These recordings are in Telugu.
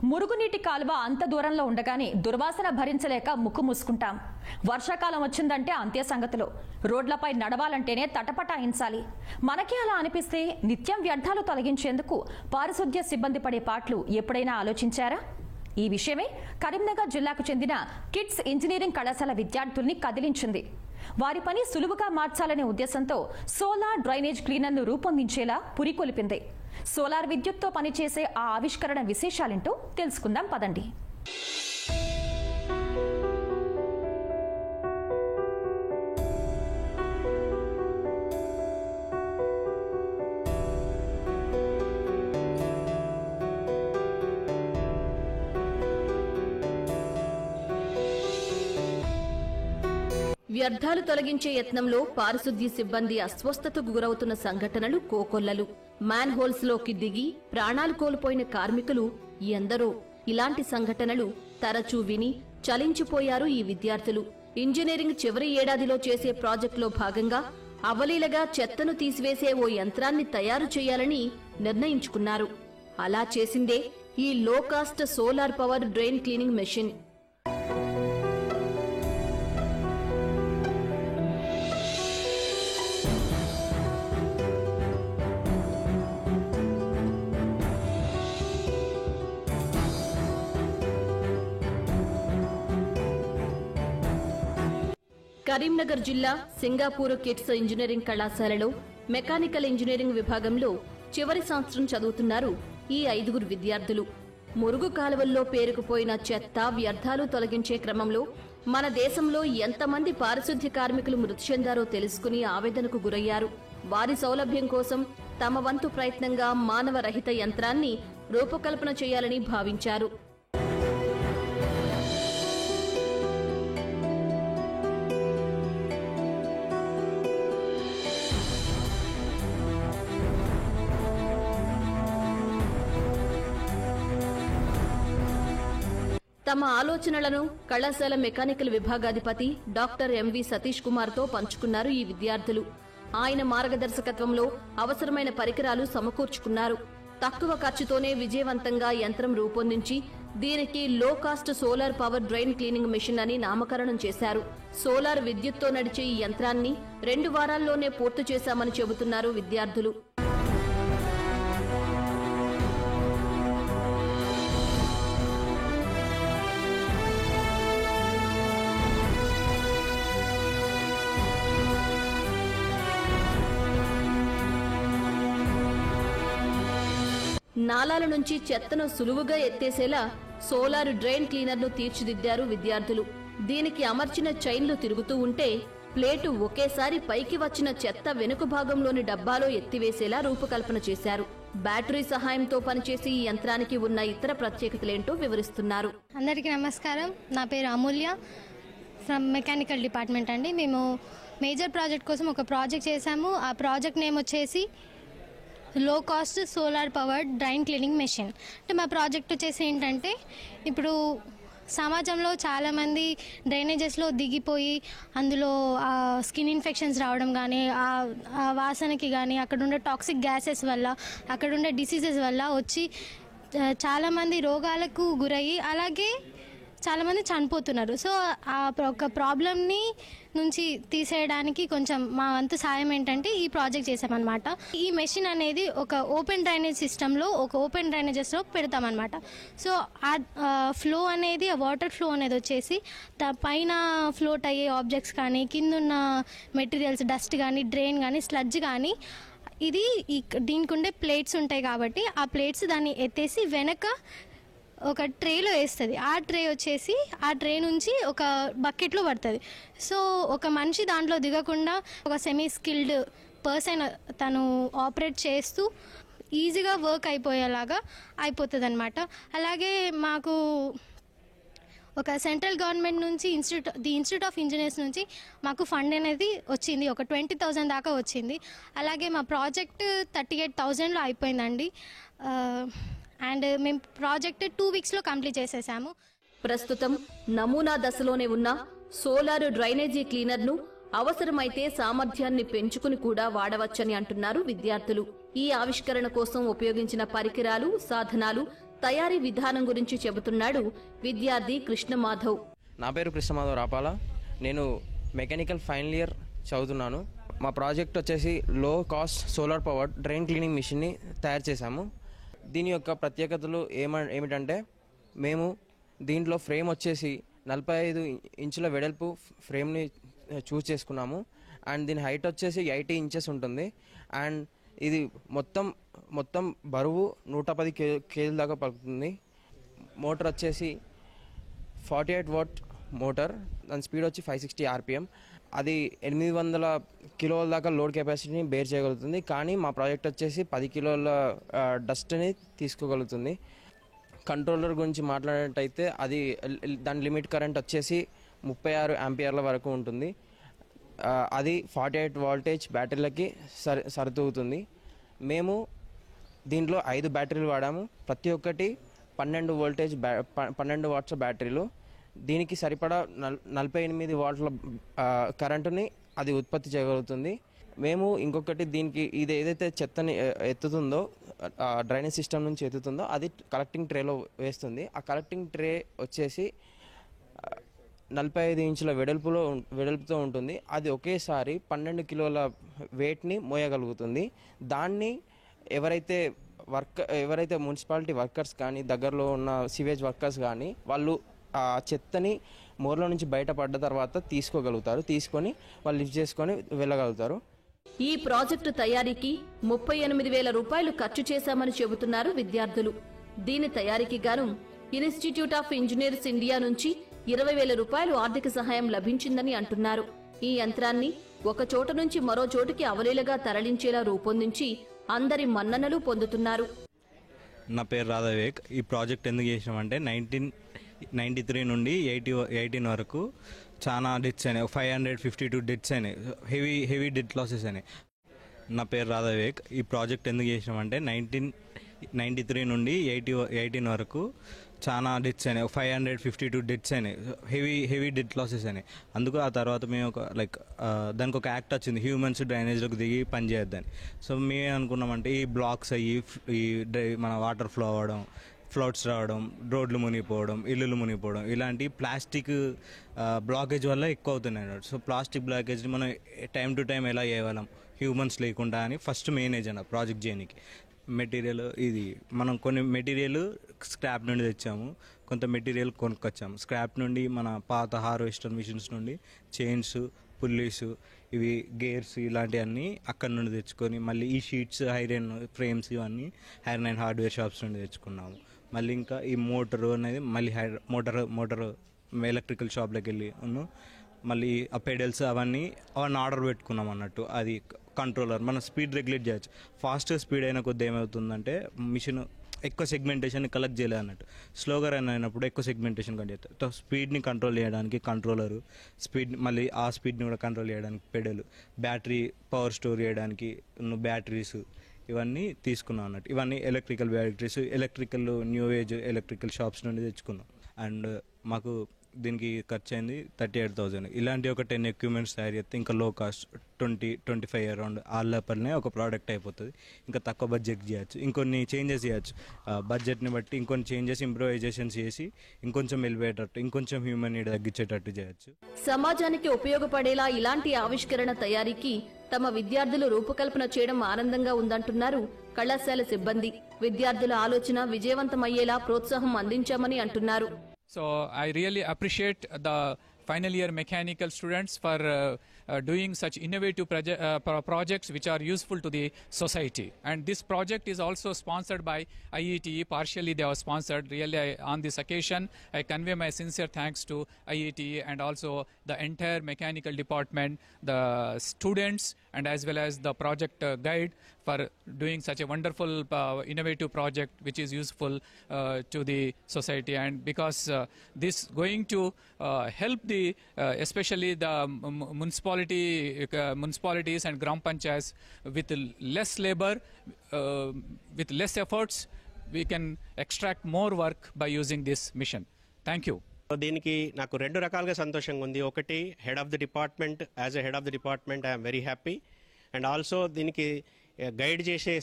మురుగునీటి కాలువ అంత దూరంలో ఉండగానే దుర్వాసన భరించలేక ముక్కు మూసుకుంటాం. వర్షాకాలం వచ్చిందంటే అంతే సంగతులు. రోడ్లపై నడవాలంటేనే తటపటాయించాలి. మనకి అలా అనిపిస్తే నిత్యం వ్యర్థాలు తొలగించేందుకు పారిశుద్ధ్య సిబ్బంది పడే పాట్లు ఎప్పుడైనా ఆలోచించారా? ఈ విషయమే కరీంనగర్ జిల్లాకు చెందిన కిడ్స్ ఇంజనీరింగ్ కళాశాల విద్యార్థుల్ని కదిలించింది. వారి పని సులువుగా మార్చాలనే ఉద్దేశంతో సోలార్ డ్రైనేజ్ క్లీనర్ను రూపొందించేలా పురికొల్పింది. సోలార్ విద్యుత్తో పనిచేసే ఆ ఆవిష్కరణ విశేషాలేంటో తెలుసుకుందాం పదండి. వ్యర్థాలు తొలగించే యత్నంలో పారిశుద్ధ్య సిబ్బంది అస్వస్థతకు గురవుతున్న సంఘటనలు కోకొల్లలు. మ్యాన్ హోల్స్ లోకి దిగి ప్రాణాలు కోల్పోయిన కార్మికులు ఎందరో. ఇలాంటి సంఘటనలు తరచూ విని చలించిపోయారు ఈ విద్యార్థులు. ఇంజనీరింగ్ చివరి ఏడాదిలో చేసే ప్రాజెక్టులో భాగంగా అవలీలగా చెత్తను తీసివేసే ఓ యంత్రాన్ని తయారు చేయాలని నిర్ణయించుకున్నారు. అలా చేసిందే ఈ లో cost solar power drain cleaning machine. Karimnagar జిల్లా సింగాపూర్ కిడ్స్ ఇంజనీరింగ్ కళాశాలలో మెకానికల్ ఇంజనీరింగ్ విభాగంలో చివరి సంవత్సరం చదువుతున్నారు ఈ 5 విద్యార్థులు. మురుగు కాలువల్లో పేరుకుపోయిన చెత్త వ్యర్థాలు తొలగించే క్రమంలో మన దేశంలో ఎంతమంది పారిశుద్ధ్య కార్మికులు మృతి చెందారో తెలుసుకుని ఆవేదనకు గురయ్యారు. వారి సౌలభ్యం కోసం తమ వంతు ప్రయత్నంగా మానవ రహిత యంత్రాన్ని రూపకల్పన చేయాలని భావించారు. తమ ఆలోచనలను కళాశాల మెకానికల్ విభాగాధిపతి డాక్టర్ ఎంవి సతీష్ కుమార్ తో పంచుకున్నారు ఈ విద్యార్థులు. ఆయన మార్గదర్శకత్వంలో అవసరమైన పరికరాలు సమకూర్చుకున్నారు. తక్కువ ఖర్చుతోనే విజయవంతంగా యంత్రం రూపొందించి దీనికి లో cost solar power drain cleaning machine అని నామకరణం చేశారు. సోలార్ విద్యుత్తో నడిచే ఈ యంత్రాన్ని 2 వారాల్లోనే పూర్తి చేశామని చెబుతున్నారు విద్యార్థులు. నాలాల నుంచి చెత్తను సులువుగా ఎత్తేసేలా సోలార్ డ్రైన్ క్లీనర్ ను తీర్చిదిద్దారు విద్యార్థులు. దీనికి అమర్చిన చైన్లు తిరుగుతూ ఉంటే ప్లేటు ఒకేసారి పైకి వచ్చిన చెత్త వెనుక భాగంలోని డబ్బాలో ఎత్తివేసేలా రూపకల్పన చేశారు. బ్యాటరీ సహాయంతో పనిచేసి ఈ యంత్రానికి ఉన్న ఇతర ప్రత్యేకతలేంటో వివరిస్తున్నారు. అందరికీ నమస్కారం. నా పేరు అమూల్య ఫ్రమ్ మెకానికల్ డిపార్ట్మెంట్ అండి. మేము మేజర్ ప్రాజెక్ట్ కోసం ఒక ప్రాజెక్ట్ చేశాము. ఆ ప్రాజెక్ట్ నేమ్ వచ్చేసి లో cost solar powered drain cleaning machine. అంటే మా ప్రాజెక్ట్ వచ్చేసి ఏంటంటే, ఇప్పుడు సమాజంలో చాలామంది డ్రైనేజెస్లో దిగిపోయి అందులో స్కిన్ ఇన్ఫెక్షన్స్ రావడం కానీ, ఆ వాసనకి కానీ, అక్కడుండే టాక్సిక్ గ్యాసెస్ వల్ల, అక్కడుండే డిసీజెస్ వల్ల వచ్చి చాలామంది రోగాలకు గురయ్యి అలాగే చాలామంది చనిపోతున్నారు. సో ఆ ఒక ప్రాబ్లమ్ని నుంచి తీసేయడానికి కొంచెం మా వంతు సాయం ఏంటంటే ఈ ప్రాజెక్ట్ చేసామన్నమాట. ఈ మెషిన్ అనేది ఒక ఓపెన్ డ్రైనేజ్ సిస్టంలో ఒక ఓపెన్ డ్రైనేజెస్లో పెడతామన్నమాట. సో ఆ ఫ్లో అనేది, ఆ వాటర్ ఫ్లో అనేది వచ్చేసి పైన ఫ్లోట్ అయ్యే ఆబ్జెక్ట్స్ కానీ, కిందున్న మెటీరియల్స్ డస్ట్ కానీ, డ్రైన్ కానీ, స్లడ్జ్ కానీ, ఇది దీనికి ఉండే ప్లేట్స్ ఉంటాయి కాబట్టి ఆ ప్లేట్స్ దాన్ని ఎత్తేసి వెనక ఒక ట్రేలో వేస్తుంది. ఆ ట్రే వచ్చేసి ఆ ట్రే నుంచి ఒక బకెట్లో పడుతుంది. సో ఒక మనిషి దాంట్లో దిగకుండా ఒక సెమీ స్కిల్డ్ పర్సన్ తను ఆపరేట్ చేస్తూ ఈజీగా వర్క్ అయిపోయేలాగా అయిపోతుంది అనమాట. అలాగే మాకు ఒక సెంట్రల్ గవర్నమెంట్ నుంచి ఇన్స్టిట్యూట్ ఆఫ్ ఇంజనీర్స్ నుంచి మాకు ఫండ్ అనేది వచ్చింది. ఒక 20,000 దాకా వచ్చింది. అలాగే మా ప్రాజెక్ట్ 38,000లో అయిపోయిందండి. అండ్ మేము ప్రాజెక్ట్ 2 వీక్స్లో కంప్లీట్ చేసేసాము. ప్రస్తుతం నమూనా దశలోనే ఉన్న సోలార్ డ్రైనేజీ క్లీనర్ను అవసరమైతే సామర్థ్యాన్ని పెంచుకుని కూడా వాడవచ్చని అంటున్నారు విద్యార్థులు. ఈ ఆవిష్కరణ కోసం ఉపయోగించిన పరికరాలు, సాధనాలు తయారీ విధానం గురించి చెబుతున్నాడు విద్యార్థి కృష్ణమాధవ్. నా పేరు కృష్ణమాధవ్ రాపాల. నేను మెకానికల్ ఫైనల్ ఇయర్ చదువుతున్నాను. మా ప్రాజెక్ట్ వచ్చేసి లో cost solar power drain cleaning మిషన్ని తయారు చేశాము. దీని యొక్క ప్రత్యేకతలు ఏమిటంటే మేము దీంట్లో ఫ్రేమ్ వచ్చేసి 45 ఇంచుల వెడల్పు ఫ్రేమ్ని చూస్ చేసుకున్నాము. అండ్ దీని హైట్ వచ్చేసి 80 ఇంచెస్ ఉంటుంది. అండ్ ఇది మొత్తం బరువు 110 కేజీల దాకా పలుకుతుంది. మోటార్ వచ్చేసి 48 వాట్ మోటార్, దాని స్పీడ్ వచ్చి 560 RPM. అది 800 కిలోల దాకా లోడ్ కెపాసిటీని బేర్ చేయగలుగుతుంది. కానీ మా ప్రాజెక్ట్ వచ్చేసి 10 కిలోల డస్ట్ని తీసుకోగలుగుతుంది. కంట్రోలర్ గురించి మాట్లాడినట్టయితే అది దాని లిమిట్ కరెంట్ వచ్చేసి 36 యాంపియర్ల వరకు ఉంటుంది. అది 48 వోల్టేజ్ బ్యాటరీలకి సరితూగుతుంది. మేము దీంట్లో 5 బ్యాటరీలు వాడాము. ప్రతి ఒక్కటి 12 వాట్స్ బ్యాటరీలు. దీనికి సరిపడా 48 వాట్ల కరెంటుని అది ఉత్పత్తి చేయగలుగుతుంది. మేము ఇంకొకటి దీనికి ఇది ఏదైతే చెత్తని ఎత్తుతుందో, డ్రైనేజ్ సిస్టమ్ నుంచి ఎత్తుతుందో అది కలెక్టింగ్ ట్రేలో వేస్తుంది. ఆ కలెక్టింగ్ ట్రే వచ్చేసి 45 ఇంచుల వెడల్పుతో ఉంటుంది. అది ఒకేసారి 12 కిలోల వెయిట్ని మోయగలుగుతుంది. దాన్ని ఎవరైతే మున్సిపాలిటీ వర్కర్స్ కానీ, దగ్గరలో ఉన్న సివేజ్ వర్కర్స్ కానీ వాళ్ళు ఆ చెత్తని మోర్లో నుంచి బయటపడ్డ తర్వాత తీసుకొని వాళ్ళు లిఫ్ట్ చేసుకొని వెళ్ళగలుగుతారు. ఈ ప్రాజెక్టు తయారీకి 38,000 రూపాయలు ఖర్చు చేశామని చెబుతున్నారు విద్యార్థులు. దీని తయారీకి గాను ఇన్స్టిట్యూట్ ఆఫ్ ఇంజనీర్స్ ఇండియా నుంచి 20,000 రూపాయలు ఆర్థిక సహాయం లభించిందని అంటున్నారు. ఈ యంత్రాన్ని ఒక చోట నుంచి మరో చోటుకి అవలీలగా తరలించేలా రూపొందించి అందరి మన్ననలు పొందుతున్నారు. నా పేరు రాధావివేక్. ఈ ప్రాజెక్ట్ ఎందుకు చేసినామంటే 1993 నుండి 18 వరకు చాలా డెత్స్ అయినాయి. 552 డెత్స్ అయినాయి. హెవీ డెత్ లాసెస్ అయినాయి. నా పేరు రాధావివేక్. ఈ ప్రాజెక్ట్ ఎందుకు చేసినామంటే 1993 నుండి 18 వరకు చాలా డెత్స్ అయినాయి. 552 డెత్స్ అయినాయి. హెవీ డెత్ లాసెస్ అయినాయి. అందుకు ఆ తర్వాత మేము దానికి ఒక యాక్ట్ వచ్చింది, హ్యూమన్స్ డ్రైనేజ్లోకి దిగి పని చేయొద్దని. సో మేము అనుకున్నామంటే ఈ బ్లాక్స్ అయ్యి మన వాటర్ ఫ్లో అవ్వడం, ఫ్లడ్స్ రావడం, రోడ్లు మునిగిపోవడం, ఇల్లులు మునిగిపోవడం, ఇలాంటి ప్లాస్టిక్ బ్లాకేజ్ వల్ల ఎక్కువ అవుతున్నాయి. సో ప్లాస్టిక్ బ్లాకేజ్ని మనం టైం టు టైం ఎలా చేయగలం హ్యూమన్స్ లేకుండా అని ఫస్ట్ మెయిన్ ఏజెండా ప్రాజెక్ట్ చేయడానికి. మెటీరియల్ ఇది మనం కొన్ని మెటీరియల్ స్క్రాప్ నుండి తెచ్చాము, కొంత మెటీరియల్ కొనుక్కొచ్చాము. స్క్రాప్ నుండి మన పాత హార్వెస్టర్ మిషన్స్ నుండి చైన్స్, పుల్లీస్, ఇవి గేర్స్ ఇలాంటివన్నీ అక్కడ నుండి తెచ్చుకొని మళ్ళీ ఈ షీట్స్, ఐరన్ ఫ్రేమ్స్ ఇవన్నీ ఐరన్ హార్డ్వేర్ షాప్స్ నుండి తెచ్చుకున్నాము. మళ్ళీ ఇంకా ఈ మోటారు అనేది మళ్ళీ మోటార్ ఎలక్ట్రికల్ షాప్లోకి వెళ్ళి మళ్ళీ ఆ పెడల్స్ అవన్నీ ఆర్డర్ పెట్టుకున్నాం అన్నట్టు. అది కంట్రోలర్ మన స్పీడ్ రెగ్యులేట్ చేయొచ్చు. ఫాస్ట్గా స్పీడ్ అయిన కొద్ది ఏమవుతుందంటే మిషన్ ఎక్కువ సెగ్మెంటేషన్ కలెక్ట్ చేయలేదు అన్నట్టు. స్లోగా రన్ అయినప్పుడు ఎక్కువ సెగ్మెంటేషన్ కట్ చేస్తారు. స్పీడ్ని కంట్రోల్ చేయడానికి కంట్రోలరు, మళ్ళీ ఆ స్పీడ్ని కూడా కంట్రోల్ చేయడానికి పెడలు, బ్యాటరీ పవర్ స్టోర్ చేయడానికి బ్యాటరీస్ ఇవన్నీ తీసుకున్నాం అన్నట్టు. ఇవన్నీ electrical batteries, electrical new age electrical shops నుండి తెచ్చుకున్నాం. అండ్ మాకు దీనికి ఖర్చు అయింది 38,000. ఇలాంటి ఒక 10 ఎక్విప్మెంట్స్ తయారు చేస్తే ఇంకా లో కాస్ట్ 20-25 అరౌండ్ ఆ లోపలనే ఒక ప్రోడక్ట్ అయిపోతుంది. ఇంకా తక్కువ బడ్జెట్ చేయొచ్చు, ఇంకొన్ని చేంజెస్ చేయొచ్చు. బడ్జెట్ని బట్టి ఇంకొన్ని చేంజెస్, ఇంప్రూవైజేషన్స్ చేసి ఇంకొంచెం వెళ్ళిపోయేటట్టు, ఇంకొంచెం హ్యూమన్ నీడ్ తగ్గించేటట్టు చేయొచ్చు. సమాజానికి ఉపయోగపడేలా ఇలాంటి ఆవిష్కరణ తయారీకి తమ విద్యార్థులు రూపకల్పన చేయడం ఆనందంగా ఉందంటున్నారు కళాశాల సిబ్బంది. విద్యార్థుల ఆలోచన విజయవంతమయ్యేలా ప్రోత్సాహం అందించామని అంటున్నారు. So I really appreciate the final year mechanical students for doing such innovative projects which are useful to the society. And this project is also sponsored by IETE. Partially they are sponsored. Really, on this occasion, I convey my sincere thanks to IETE and also the entire mechanical department, the students, and as well as the project guide for doing such a wonderful innovative project which is useful to the society. And because this going to help the especially the municipalities and gram panchayats with less labor, with less efforts, we can extract more work by using this mission. Thank you. దీనికి నాకు 2 రకాలుగా సంతోషంగా ఉంది. ఒకటి, head of the department, as a head of the department I'm very happy. And also దీనికి గైడ్ చేసే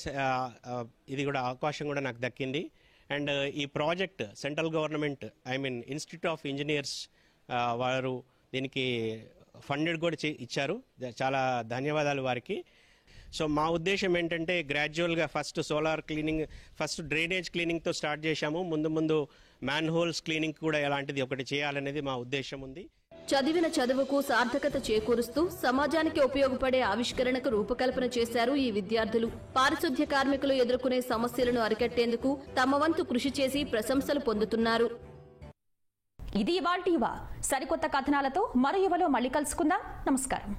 ఇది కూడా అవకాశం కూడా నాకు దక్కింది. అండ్ ఈ project central government institute of engineers వారు దీనికి ఫండెడ్ కూడా ఇచ్చారు. చాలా ధన్యవాదాలు వారికి. సో మా ఉద్దేశం ఏంటంటే గ్రాడ్యువల్గా first solar cleaning, first drainage క్లీనింగ్తో స్టార్ట్ చేశాము. ముందు మ్యాన్ హోల్స్ క్లీనింగ్ కూడా ఎలాంటిది ఒకటి చేయాలనేది మా ఉద్దేశం ఉంది. చదివిన చదువుకు సార్థకత చేకూరుస్తూ సమాజానికి ఉపయోగపడే ఆవిష్కరణకు రూపకల్పన చేశారు ఈ విద్యార్థులు. పారిశుద్ధ్య కార్మికులు ఎదుర్కొనే సమస్యలను అరికట్టేందుకు తమ వంతు కృషి చేసి ప్రశంసలు పొందుతున్నారు. ఇది ఇవాల్టి యువ. సరికొత్త కథనాలతో మరో యువలో మళ్ళీ కలుసుకుందాం. నమస్కారం.